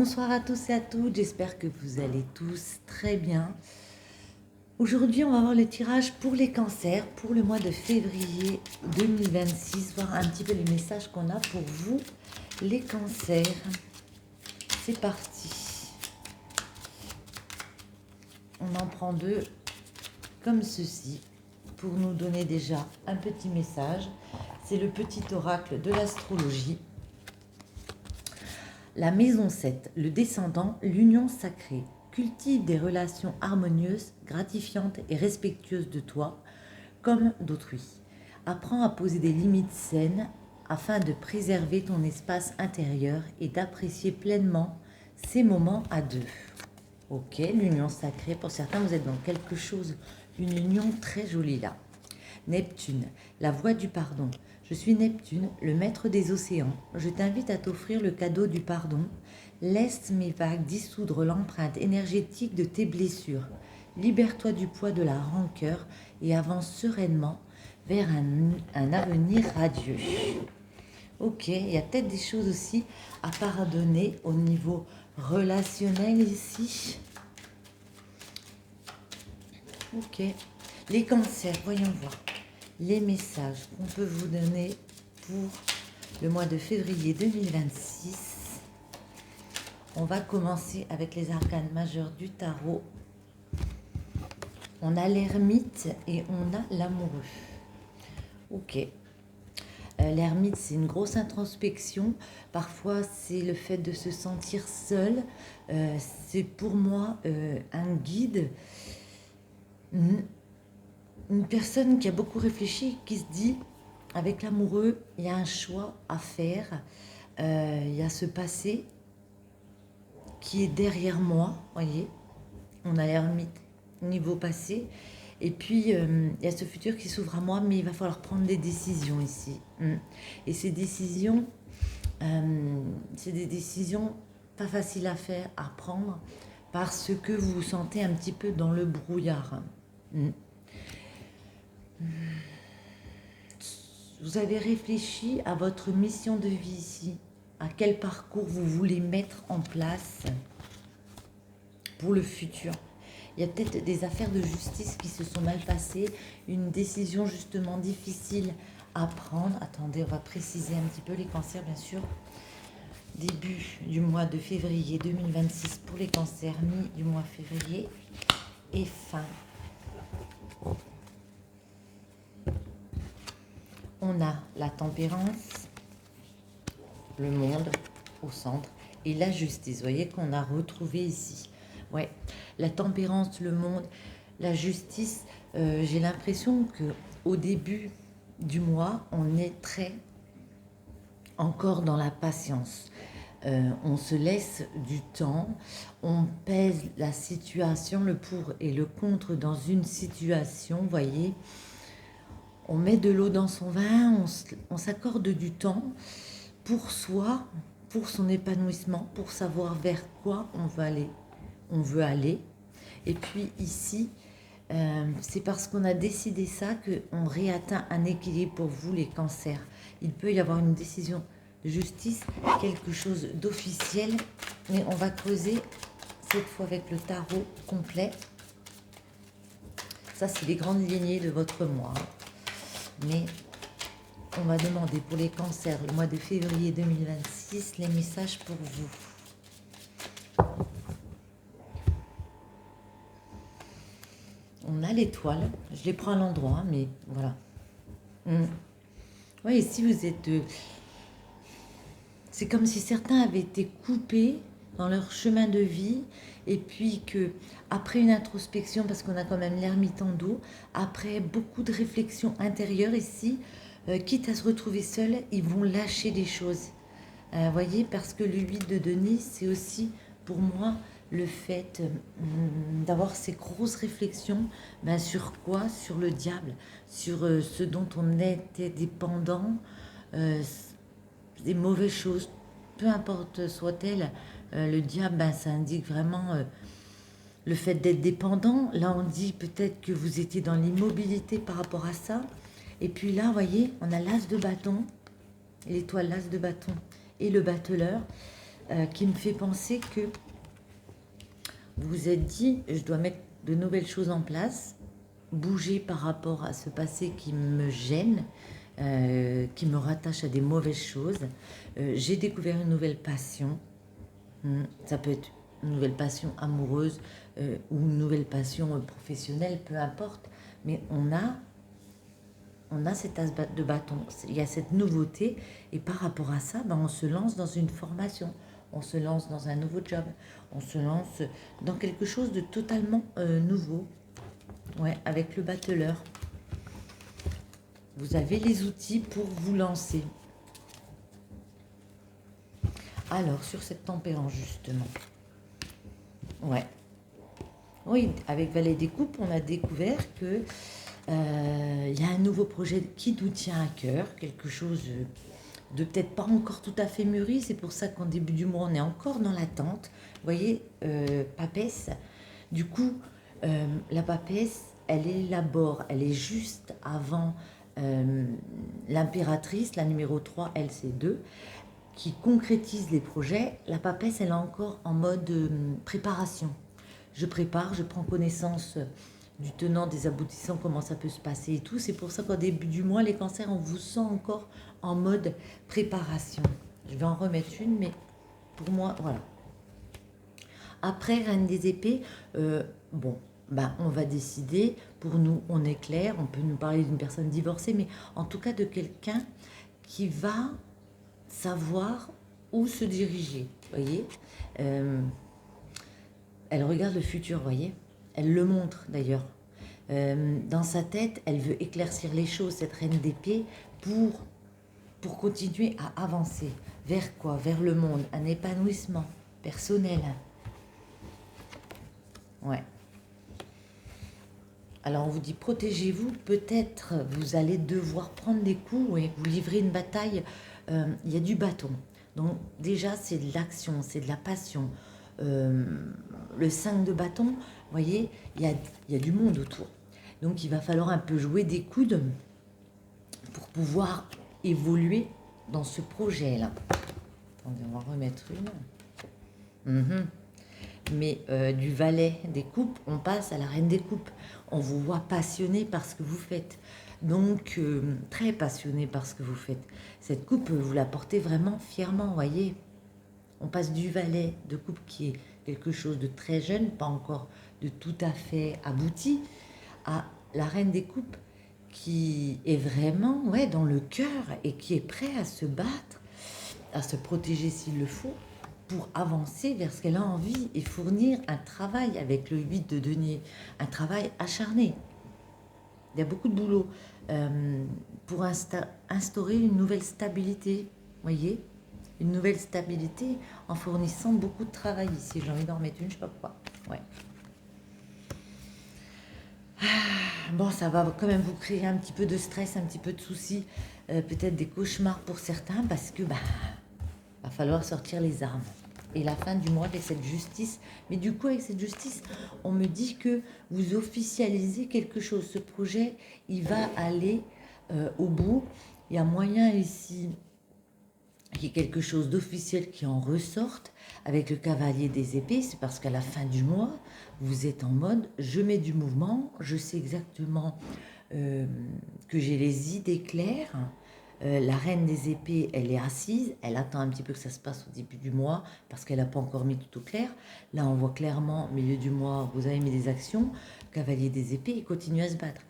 Bonsoir à tous et à toutes, j'espère que vous allez tous très bien. Aujourd'hui, on va voir le tirage pour les cancers pour le mois de février 2026, voir un petit peu les messages qu'on a pour vous, les cancers. C'est parti. On en prend deux comme ceci pour nous donner déjà un petit message. C'est le petit oracle de l'astrologie. La maison 7, le descendant, l'union sacrée. Cultive des relations harmonieuses, gratifiantes et respectueuses de toi, comme d'autrui. Apprends à poser des limites saines afin de préserver ton espace intérieur et d'apprécier pleinement ces moments à deux. Ok, l'union sacrée, pour certains vous êtes dans quelque chose, une union très jolie là. Neptune, la voie du pardon. Je suis Neptune, le maître des océans. Je t'invite à t'offrir le cadeau du pardon. Laisse mes vagues dissoudre l'empreinte énergétique de tes blessures. Libère-toi du poids de la rancœur et avance sereinement vers un avenir radieux. Ok, il y a peut-être des choses aussi à pardonner au niveau relationnel ici. Ok, les cancers, voyons voir les messages qu'on peut vous donner pour le mois de février 2026. On va commencer avec les arcanes majeurs du tarot. On a l'ermite et on a l'amoureux. Ok. L'ermite, c'est une grosse introspection. Parfois, c'est le fait de se sentir seul. C'est pour moi un guide. Une personne qui a beaucoup réfléchi, qui se dit, avec l'amoureux, il y a un choix à faire. Il y a ce passé qui est derrière moi, voyez. On a l'ermite niveau passé. Et puis, il y a ce futur qui s'ouvre à moi, mais il va falloir prendre des décisions ici. Et ces décisions, c'est des décisions pas faciles à faire, à prendre, parce que vous vous sentez un petit peu dans le brouillard. Vous avez réfléchi à votre mission de vie ici, à quel parcours vous voulez mettre en place pour le futur. Il y a peut-être des affaires de justice qui se sont mal passées, une décision justement difficile à prendre. Attendez, on va préciser un petit peu les cancers, bien sûr. Début du mois de février 2026 pour les cancers, mi du mois février et fin. On a la tempérance, le monde au centre et la justice. Vous voyez qu'on a retrouvé ici. Ouais, la tempérance, le monde, la justice. J'ai l'impression que au début du mois, on est très encore dans la patience. On se laisse du temps, on pèse la situation, le pour et le contre dans une situation, vous voyez. On met de l'eau dans son vin, on s'accorde du temps pour soi, pour son épanouissement, pour savoir vers quoi on veut aller. Et puis ici, c'est parce qu'on a décidé ça qu'on réatteint un équilibre pour vous les cancers. Il peut y avoir une décision de justice, quelque chose d'officiel, mais on va creuser cette fois avec le tarot complet. Ça, c'est les grandes lignées de votre mois. Mais on va demander pour les cancers le mois de février 2026 les messages pour vous. On a l'étoile, je les prends à l'endroit, mais voilà. Oui, ici vous êtes... c'est comme si certains avaient été coupés dans leur chemin de vie et puis que après une introspection, parce qu'on a quand même l'ermite en dos, après beaucoup de réflexion intérieure ici, quitte à se retrouver seuls, ils vont lâcher des choses. Voyez, parce que le 8 de Denise, c'est aussi pour moi le fait d'avoir ces grosses réflexions sur quoi? Sur le diable, sur ce dont on était dépendant, des mauvaises choses, peu importe soit-elle. Le diable, ça indique vraiment le fait d'être dépendant. Là, on dit peut-être que vous étiez dans l'immobilité par rapport à ça. Et puis là, vous voyez, on a l'as de bâton, l'étoile l'as de bâton et le battleur. qui me fait penser que vous vous êtes dit, je dois mettre de nouvelles choses en place, bouger par rapport à ce passé qui me gêne, qui me rattache à des mauvaises choses. J'ai découvert une nouvelle passion. Ça peut être une nouvelle passion amoureuse ou une nouvelle passion professionnelle, peu importe. Mais on a cet as de bâton, il y a cette nouveauté. Et par rapport à ça, ben, on se lance dans une formation. On se lance dans un nouveau job. On se lance dans quelque chose de totalement nouveau. Ouais, avec le battleur. Vous avez les outils pour vous lancer. Alors, sur cette tempérance, justement. Ouais. Oui, avec Valet des Coupes, on a découvert que y a un nouveau projet qui nous tient à cœur, quelque chose de peut-être pas encore tout à fait mûri. C'est pour ça qu'en début du mois, on est encore dans l'attente. Vous voyez, papesse. Du coup, la papesse, elle élabore, elle est juste avant l'impératrice, la numéro 3, elle c'est 2, qui concrétise les projets. La papesse, elle est encore en mode préparation. Je prépare, je prends connaissance du tenant, des aboutissants, comment ça peut se passer et tout. C'est pour ça qu'au début du mois, les cancers, on vous sent encore en mode préparation. Je vais en remettre une, mais pour moi, voilà. Après, Reine des épées, bon, ben, on va décider. Pour nous, on est clair. On peut nous parler d'une personne divorcée, mais en tout cas de quelqu'un qui va savoir où se diriger. Voyez, elle regarde le futur, voyez. Elle le montre d'ailleurs. Dans sa tête, elle veut éclaircir les choses, cette reine d'épée, pour continuer à avancer. Vers quoi? Vers le monde, un épanouissement personnel. Ouais. Alors on vous dit protégez-vous, peut-être vous allez devoir prendre des coups et vous livrer une bataille. Il y a du bâton. Donc déjà c'est de l'action, c'est de la passion. Le 5 de bâton, vous voyez, il y a du monde autour. Donc il va falloir un peu jouer des coudes pour pouvoir évoluer dans ce projet-là. Attendez, on va remettre une. Mais du valet des coupes, on passe à la reine des coupes. On vous voit passionné par ce que vous faites. Donc, très passionné par ce que vous faites. Cette coupe, vous la portez vraiment fièrement, voyez. On passe du valet de coupe qui est quelque chose de très jeune, pas encore de tout à fait abouti, à la reine des coupes qui est vraiment dans le cœur et qui est prêt à se battre, à se protéger s'il le faut, pour avancer vers ce qu'elle a envie et fournir un travail avec le 8 de denier, un travail acharné. Il y a beaucoup de boulot pour instaurer une nouvelle stabilité, voyez, une nouvelle stabilité en fournissant beaucoup de travail ici. J'ai envie d'en remettre une, je sais pas pourquoi. Ouais. Bon, ça va quand même vous créer un petit peu de stress, un petit peu de soucis, peut-être des cauchemars pour certains, parce que va falloir sortir les armes. Et la fin du mois avec cette justice. Mais du coup, avec cette justice, on me dit que vous officialisez quelque chose. Ce projet, il va aller au bout. Il y a moyen ici qu'il y ait quelque chose d'officiel qui en ressorte. Avec le cavalier des épées, c'est parce qu'à la fin du mois, vous êtes en mode, je mets du mouvement, je sais exactement que j'ai les idées claires. La reine des épées, elle est assise, elle attend un petit peu que ça se passe au début du mois parce qu'elle n'a pas encore mis tout au clair. Là, on voit clairement, au milieu du mois, vous avez mis des actions. Cavalier des épées, il continue à se battre.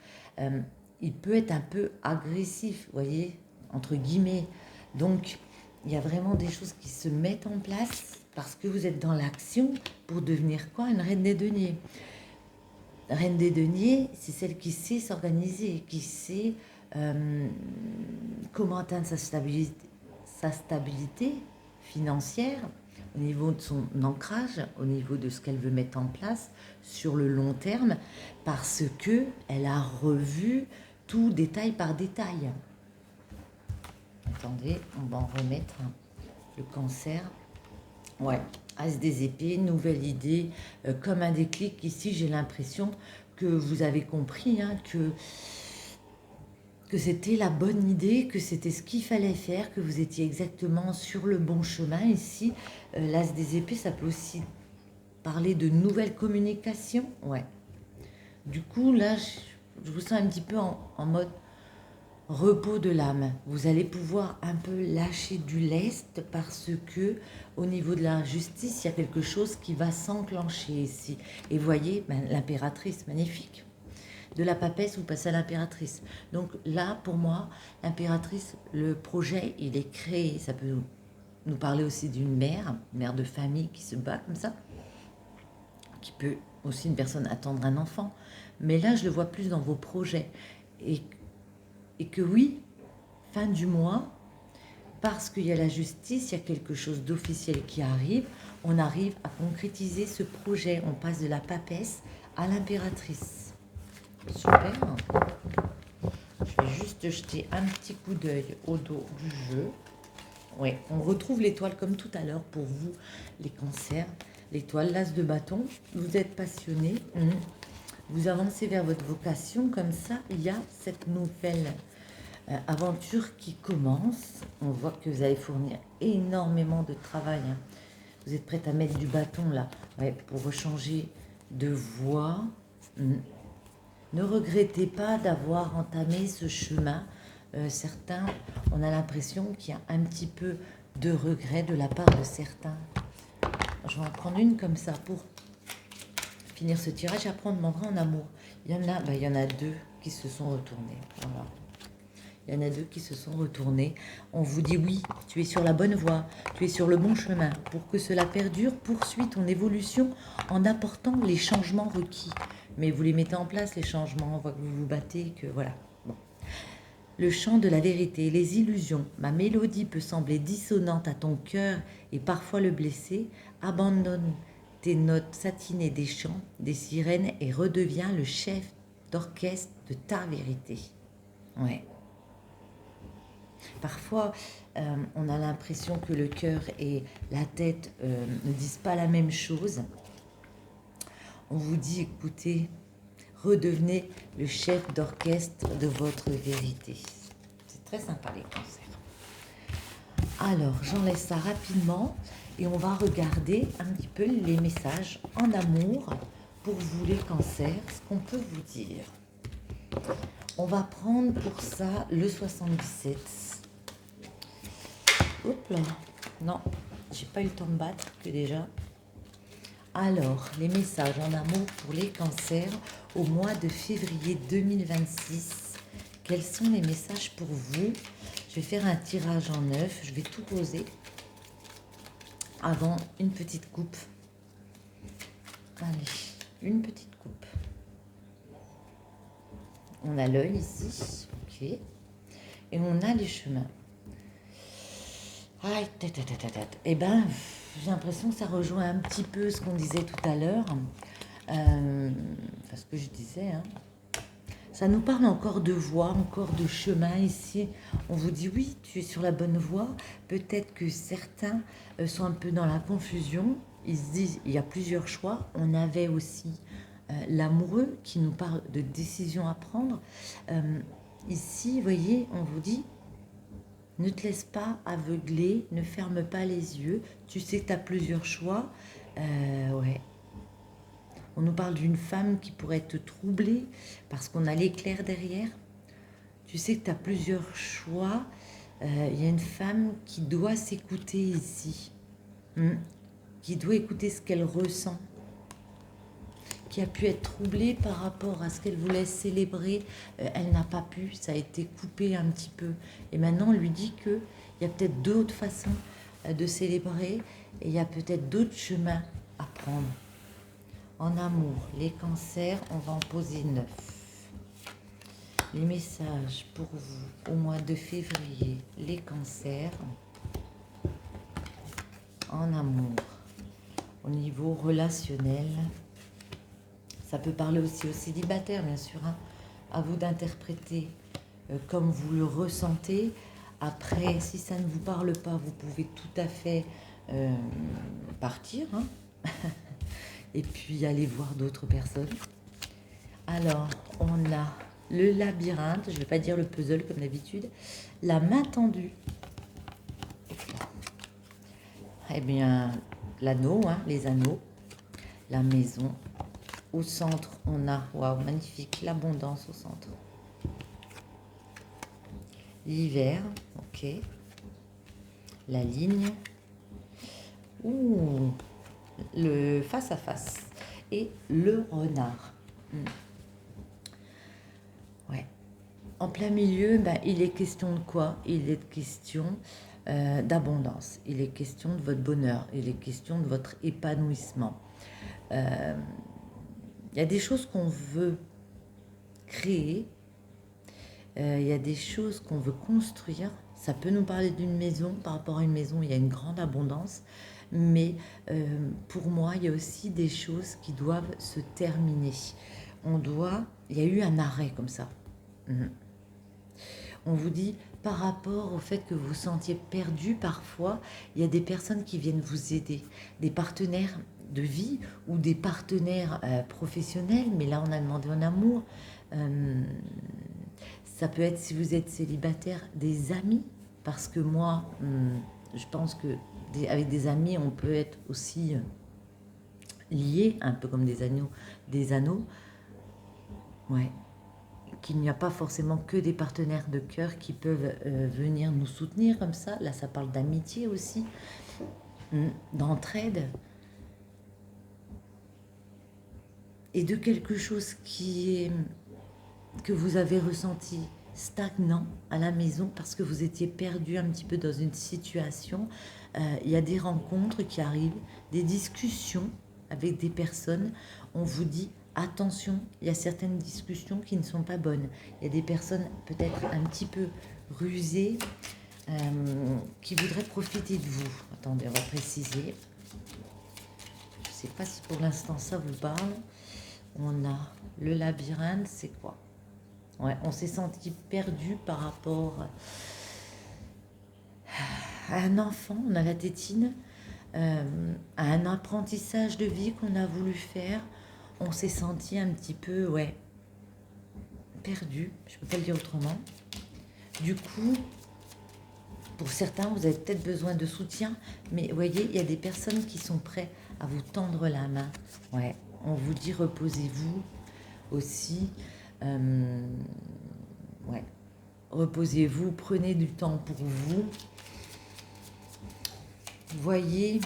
Il peut être un peu agressif, vous voyez, entre guillemets. Donc, il y a vraiment des choses qui se mettent en place parce que vous êtes dans l'action pour devenir quoi? Une reine des deniers. Reine des deniers, c'est celle qui sait s'organiser, qui sait comment atteindre sa stabilité financière au niveau de son ancrage, au niveau de ce qu'elle veut mettre en place sur le long terme, parce que elle a revu tout détail par détail. Attendez, on va en remettre le cancer. Ouais, As des épées, nouvelle idée, comme un déclic. Ici, j'ai l'impression que vous avez compris que que c'était la bonne idée, que c'était ce qu'il fallait faire, que vous étiez exactement sur le bon chemin. Ici, l'as des épées, ça peut aussi parler de nouvelles communications. Ouais. Du coup, là, je vous sens un petit peu en mode repos de l'âme. Vous allez pouvoir un peu lâcher du lest parce que au niveau de la justice, il y a quelque chose qui va s'enclencher ici. Et voyez, ben, l'impératrice, magnifique. De la papesse, vous passez à l'impératrice. Donc là, pour moi, l'impératrice, le projet, il est créé. Ça peut nous parler aussi d'une mère de famille qui se bat comme ça, qui peut aussi une personne attendre un enfant. Mais là, je le vois plus dans vos projets. Et que oui, fin du mois, parce qu'il y a la justice, il y a quelque chose d'officiel qui arrive, on arrive à concrétiser ce projet. On passe de la papesse à l'impératrice. Super. Je vais juste jeter un petit coup d'œil au dos du jeu. Oui, on retrouve l'étoile comme tout à l'heure pour vous, les cancers. L'étoile, l'as de bâton, vous êtes passionné. Vous avancez vers votre vocation, comme ça, il y a cette nouvelle aventure qui commence. On voit que vous allez fournir énormément de travail. Hein. Vous êtes prête à mettre du bâton là, ouais, pour changer de voie. Ne regrettez pas d'avoir entamé ce chemin. Certains, on a l'impression qu'il y a un petit peu de regret de la part de certains. Je vais en prendre une comme ça pour finir ce tirage. Après, on demandera en amour. Il y en a deux qui se sont retournés. Voilà. Il y en a deux qui se sont retournés. On vous dit oui, tu es sur la bonne voie, tu es sur le bon chemin. Pour que cela perdure, poursuis ton évolution en apportant les changements requis. Mais vous les mettez en place, les changements, on voit que vous vous battez, que voilà. Bon. Le chant de la vérité, les illusions. Ma mélodie peut sembler dissonante à ton cœur et parfois le blesser. Abandonne tes notes satinées des chants, des sirènes et redeviens le chef d'orchestre de ta vérité. Ouais. Parfois, on a l'impression que le cœur et la tête ne disent pas la même chose. On vous dit, écoutez, redevenez le chef d'orchestre de votre vérité. C'est très sympa les cancers. Alors, j'enlève ça rapidement et on va regarder un petit peu les messages en amour pour vous les cancers, ce qu'on peut vous dire. On va prendre pour ça le 77. Hop là, non, j'ai pas eu le temps de battre que déjà. Alors, les messages en amour pour les cancers au mois de février 2026. Quels sont les messages pour vous? Je vais faire un tirage en 9. Je vais tout poser avant une petite coupe. Allez, une petite coupe. On a l'œil ici, ok. Et on a les chemins. Aïe, eh ben, j'ai l'impression que ça rejoint un petit peu ce qu'on disait tout à l'heure. Enfin, ce que je disais. Hein. Ça nous parle encore de voie, encore de chemin ici. On vous dit oui, tu es sur la bonne voie. Peut-être que certains sont un peu dans la confusion. Ils se disent, il y a plusieurs choix. On avait aussi l'amoureux qui nous parle de décisions à prendre. Ici, vous voyez, on vous dit, ne te laisse pas aveugler, ne ferme pas les yeux. Tu sais que tu as plusieurs choix. Ouais. On nous parle d'une femme qui pourrait te troubler parce qu'on a l'éclair derrière. Tu sais que tu as plusieurs choix. Il y a une femme qui doit s'écouter ici. Qui doit écouter ce qu'elle ressent. Qui a pu être troublée par rapport à ce qu'elle voulait célébrer. Elle n'a pas pu, ça a été coupé un petit peu. Et maintenant, on lui dit qu'il y a peut-être d'autres façons de célébrer et il y a peut-être d'autres chemins à prendre. En amour, les cancers, on va en poser 9. Les messages pour vous au mois de février, les cancers. En amour, au niveau relationnel. Ça peut parler aussi aux célibataires, bien sûr. Hein. À vous d'interpréter comme vous le ressentez. Après, si ça ne vous parle pas, vous pouvez tout à fait partir. Hein. Et puis aller voir d'autres personnes. Alors, on a le labyrinthe, je ne vais pas dire le puzzle comme d'habitude, la main tendue. Eh bien, l'anneau, hein, les anneaux, la maison. Au centre, on a, waouh, magnifique, l'abondance au centre. L'hiver, ok. La ligne. Ouh, le face à face. Et le renard. Ouais. En plein milieu, ben, il est question de quoi? Il est question d'abondance. Il est question de votre bonheur. Il est question de votre épanouissement. Il y a des choses qu'on veut créer. Il y a des choses qu'on veut construire. Ça peut nous parler d'une maison. Par rapport à une maison, il y a une grande abondance. Mais pour moi, il y a aussi des choses qui doivent se terminer. Il y a eu un arrêt comme ça. On vous dit, par rapport au fait que vous vous sentiez perdu parfois, il y a des personnes qui viennent vous aider, des partenaires de vie ou des partenaires professionnels, mais là on a demandé en amour. Ça peut être, si vous êtes célibataire, des amis, parce que moi, je pense que avec des amis, on peut être aussi liés, un peu comme des anneaux. Ouais. Qu'il n'y a pas forcément que des partenaires de cœur qui peuvent venir nous soutenir comme ça. Là, ça parle d'amitié aussi, d'entraide. Et de quelque chose que vous avez ressenti stagnant à la maison parce que vous étiez perdu un petit peu dans une situation. Il y a des rencontres qui arrivent, des discussions avec des personnes. On vous dit attention, il y a certaines discussions qui ne sont pas bonnes. Il y a des personnes peut-être un petit peu rusées qui voudraient profiter de vous. Attendez, on va préciser. Je ne sais pas si pour l'instant ça vous parle. On a le labyrinthe, c'est quoi? Ouais, on s'est senti perdu par rapport à un enfant, on a la tétine, à un apprentissage de vie qu'on a voulu faire. On s'est senti un petit peu, ouais, perdu, je ne peux pas le dire autrement. Du coup, pour certains, vous avez peut-être besoin de soutien, mais vous voyez, il y a des personnes qui sont prêtes à vous tendre la main. Ouais, on vous dit reposez-vous aussi. Ouais, reposez-vous, prenez du temps pour vous. Voyez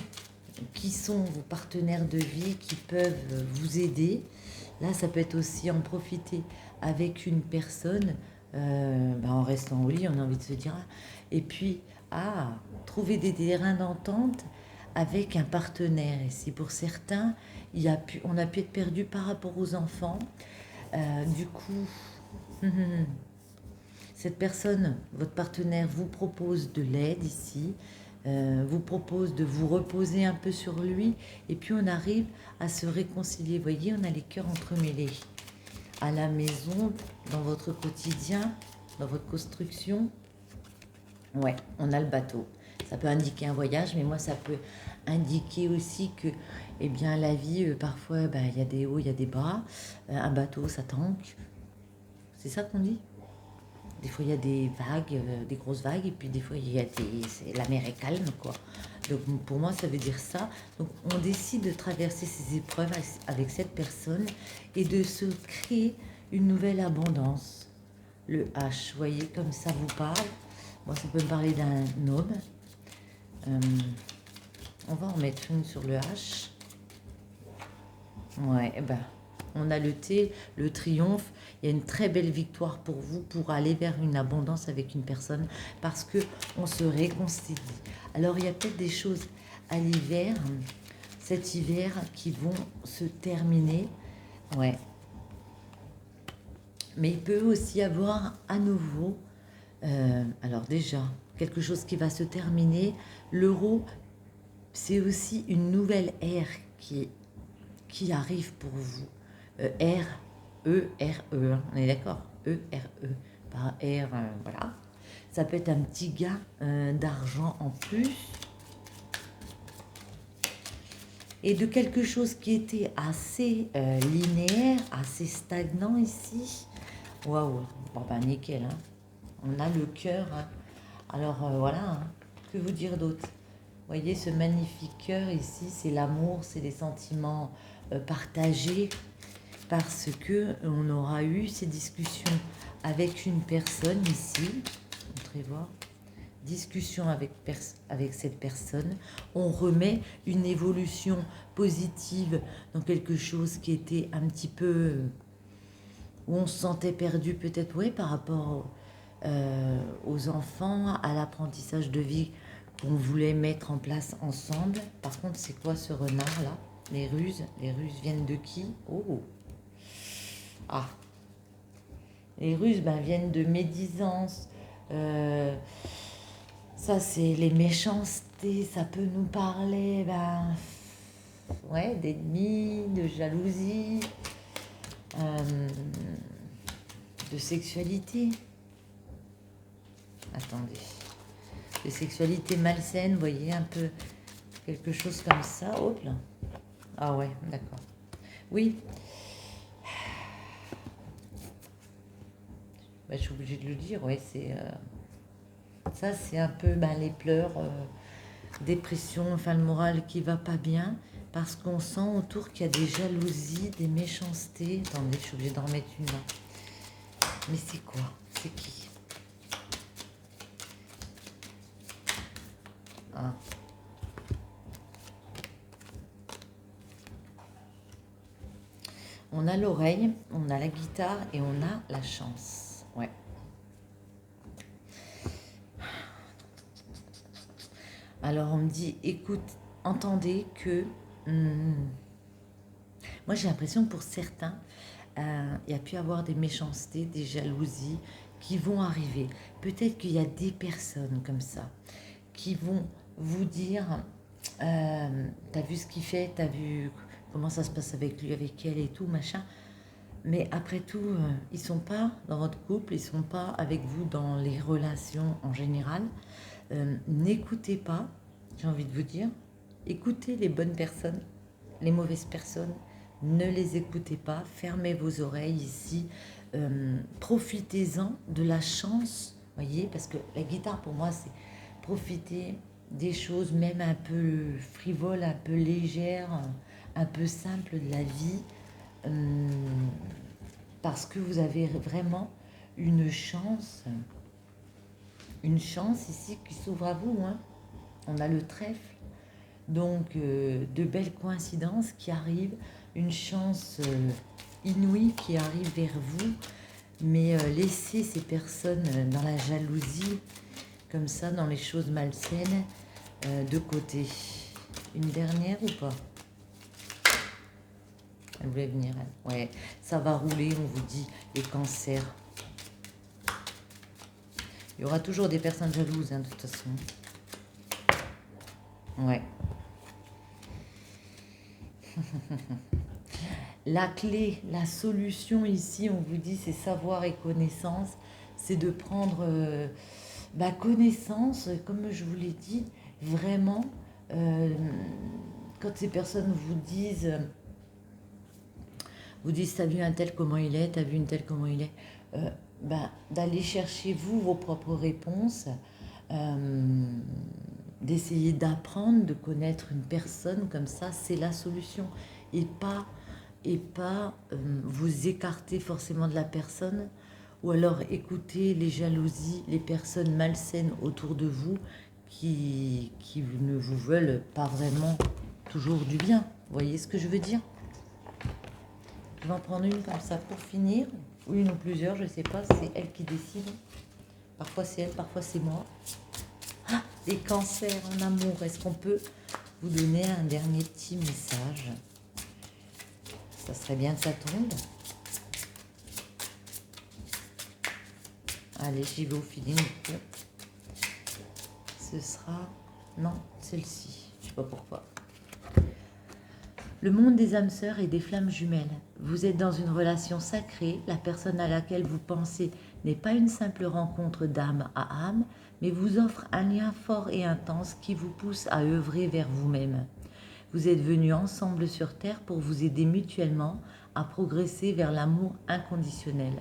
qui sont vos partenaires de vie qui peuvent vous aider. Là, ça peut être aussi en profiter avec une personne, en restant au lit, on a envie de se dire. Et puis, trouver des terrains d'entente avec un partenaire. Et si pour certains, on a pu être perdu par rapport aux enfants. Du coup, cette personne, votre partenaire, vous propose de l'aide ici. Vous propose de vous reposer un peu sur lui et puis on arrive à se réconcilier. Vous voyez, on a les cœurs entremêlés. À la maison, dans votre quotidien, dans votre construction, ouais, on a le bateau. Ça peut indiquer un voyage, mais moi, ça peut indiquer aussi que, eh bien, la vie, parfois, il y a des hauts, il y a des bas. Un bateau, ça tanque. C'est ça qu'on dit? Des fois, il y a des vagues, des grosses vagues, et puis des fois, la mer est calme, quoi. Donc, pour moi, ça veut dire ça. Donc, on décide de traverser ces épreuves avec cette personne et de se créer une nouvelle abondance. Le H, vous voyez, comme ça vous parle. Moi, ça peut me parler d'un homme. On va en mettre une sur le H. Ouais, on a le T, le triomphe. Il y a une très belle victoire pour vous pour aller vers une abondance avec une personne parce que on se réconcilie. Alors, il y a peut-être des choses à l'hiver, cet hiver, qui vont se terminer. Ouais. Mais il peut aussi y avoir à nouveau, alors déjà, quelque chose qui va se terminer. L'euro, c'est aussi une nouvelle ère qui arrive pour vous. E-R-E, hein, on est d'accord? E-R-E, par R, voilà. Ça peut être un petit gain d'argent en plus. Et de quelque chose qui était assez linéaire, assez stagnant ici, Waouh, bon ben nickel, hein. On a le cœur, hein. Alors voilà, hein. Que vous dire d'autre? Vous voyez ce magnifique cœur ici, c'est l'amour, c'est des sentiments partagés parce que on aura eu ces discussions avec une personne ici. Montrez voir. Discussion avec cette personne, on remet une évolution positive dans quelque chose qui était un petit peu où on se sentait perdu peut-être, oui, par rapport aux enfants, à l'apprentissage de vie qu'on voulait mettre en place ensemble. Par contre, c'est quoi ce renard là? Les ruses viennent de qui? Oh, ah, les ruses viennent de médisance. Ça, c'est les méchancetés, ça peut nous parler ouais, d'ennemis, de jalousie, de sexualité. Attendez. De sexualité malsaine, vous voyez, un peu quelque chose comme ça. Hop là. Ah ouais, d'accord. Oui. Je suis obligée de le dire, ouais, c'est... ça, c'est un peu les pleurs, dépression, enfin le moral qui va pas bien, parce qu'on sent autour qu'il y a des jalousies, des méchancetés. Attendez, je suis obligée d'en remettre une là. Mais c'est quoi? C'est qui? Ah. On a l'oreille, on a la guitare et on a la chance. Ouais. Alors on me dit, écoute, entendez que... moi j'ai l'impression que pour certains, il y a pu avoir des méchancetés, des jalousies qui vont arriver. Peut-être qu'il y a des personnes comme ça qui vont vous dire, t'as vu ce qu'il fait, t'as vu comment ça se passe avec lui, avec elle et tout, machin. Mais après tout, ils sont pas dans votre couple, ils sont pas avec vous dans les relations en général. N'écoutez pas, j'ai envie de vous dire, écoutez les bonnes personnes, les mauvaises personnes, ne les écoutez pas, fermez vos oreilles ici, profitez-en de la chance, voyez, parce que la guitare pour moi c'est profiter des choses même un peu frivoles, un peu légères, un peu simples de la vie, parce que vous avez vraiment une chance ici qui s'ouvre à vous, hein. On a le trèfle, donc de belles coïncidences qui arrivent, une chance inouïe qui arrive vers vous, mais laissez ces personnes dans la jalousie, comme ça, dans les choses malsaines, de côté. Une dernière ou pas? Elle voulait venir, elle. Ouais, ça va rouler, on vous dit, les cancers. Il y aura toujours des personnes jalouses, hein, de toute façon. Ouais. La clé, la solution ici, on vous dit, c'est savoir et connaissance. C'est de prendre connaissance, comme je vous l'ai dit, vraiment, quand ces personnes vous disent, t'as vu un tel comment il est, t'as vu une telle comment il est, d'aller chercher vous vos propres réponses, d'essayer d'apprendre, de connaître une personne comme ça, c'est la solution. Et pas vous écarter forcément de la personne, ou alors écouter les jalousies, les personnes malsaines autour de vous qui ne vous veulent pas vraiment toujours du bien. Vous voyez ce que je veux dire? Je vais en prendre une comme ça pour finir, ou une ou plusieurs, je ne sais pas, c'est elle qui décide. Parfois c'est elle, parfois c'est moi. Ah, les cancers en amour, est-ce qu'on peut vous donner un dernier petit message? Ça serait bien que ça tombe. Allez, j'y vais au feeling. Ce sera... Non, celle-ci. Je ne sais pas pourquoi. Le monde des âmes sœurs et des flammes jumelles. Vous êtes dans une relation sacrée. La personne à laquelle vous pensez n'est pas une simple rencontre d'âme à âme, mais vous offre un lien fort et intense qui vous pousse à œuvrer vers vous-même. Vous êtes venus ensemble sur Terre pour vous aider mutuellement à progresser vers l'amour inconditionnel.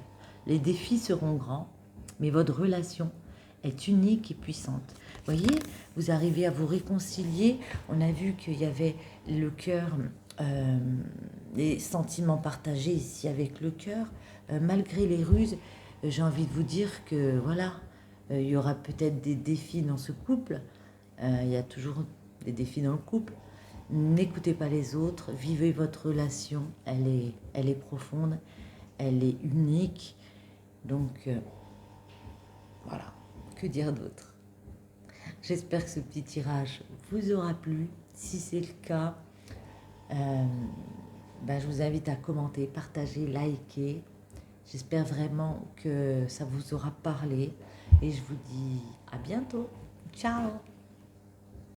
Les défis seront grands, mais votre relation est unique et puissante. Voyez, vous arrivez à vous réconcilier. On a vu qu'il y avait le cœur, les sentiments partagés ici avec le cœur. Malgré les ruses, j'ai envie de vous dire que voilà, il y aura peut-être des défis dans ce couple. Il y a toujours des défis dans le couple. N'écoutez pas les autres, vivez votre relation. Elle est profonde, elle est unique. Donc, voilà, que dire d'autre? J'espère que ce petit tirage vous aura plu. Si c'est le cas, je vous invite à commenter, partager, liker. J'espère vraiment que ça vous aura parlé et je vous dis à bientôt. Ciao!